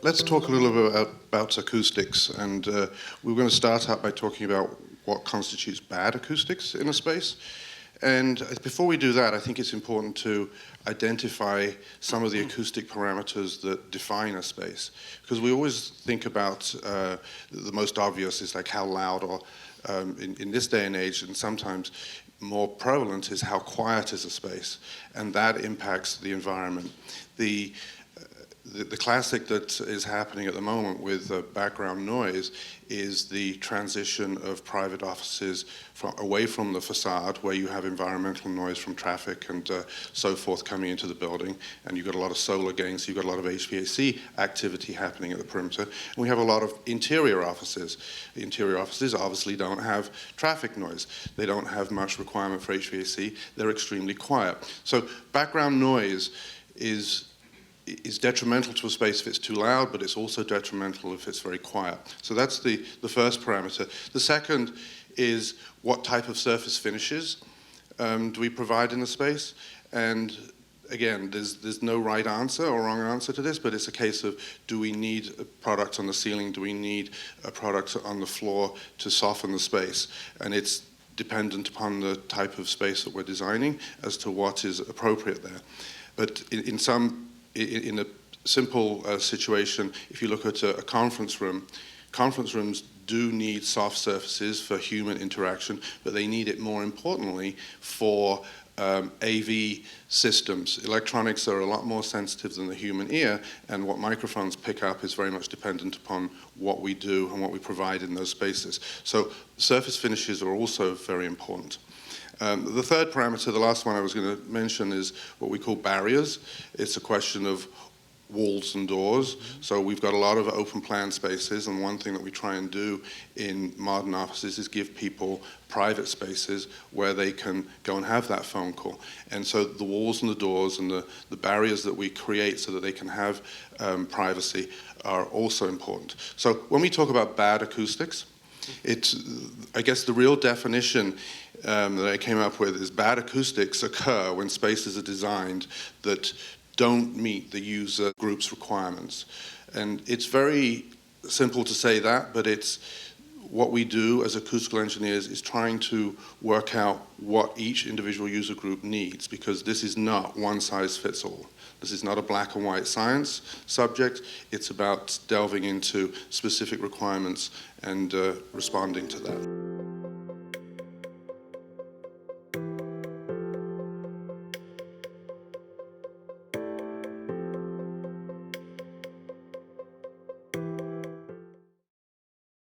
let's talk a little bit about acoustics, and we're going to start out by talking about what constitutes bad acoustics in a space. And before we do that, I think it's important to identify some of the acoustic parameters that define a space, because we always think about the most obvious is like how loud, or in this day and age, and sometimes more prevalent, is how quiet is a space, and that impacts the environment. The classic that is happening at the moment with background noise is the transition of private offices away from the facade, where you have environmental noise from traffic and so forth coming into the building, and you've got a lot of solar gains, you've got a lot of HVAC activity happening at the perimeter, and we have a lot of interior offices. The interior offices obviously don't have traffic noise. They don't have much requirement for HVAC. They're extremely quiet. So background noise is detrimental to a space if it's too loud, but it's also detrimental if it's very quiet. So that's the first parameter. The second is what type of surface finishes do we provide in the space? And again, there's no right answer or wrong answer to this, but it's a case of, do we need a product on the ceiling? Do we need a product on the floor to soften the space? And it's dependent upon the type of space that we're designing as to what is appropriate there. But in a simple situation, if you look at a conference room, conference rooms do need soft surfaces for human interaction, but they need it more importantly for AV systems. Electronics are a lot more sensitive than the human ear, and what microphones pick up is very much dependent upon what we do and what we provide in those spaces. So surface finishes are also very important. The third parameter, the last one I was going to mention, is what we call barriers. It's a question of walls and doors. So we've got a lot of open plan spaces, and one thing that we try and do in modern offices is give people private spaces where they can go and have that phone call. And so the walls and the doors and the barriers that we create so that they can have privacy are also important. So when we talk about bad acoustics, I guess the real definition that I came up with is bad acoustics occur when spaces are designed that don't meet the user group's requirements. And it's very simple to say that, but it's what we do as acoustical engineers is trying to work out what each individual user group needs, because this is not one size fits all. This is not a black and white science subject. It's about delving into specific requirements and responding to that.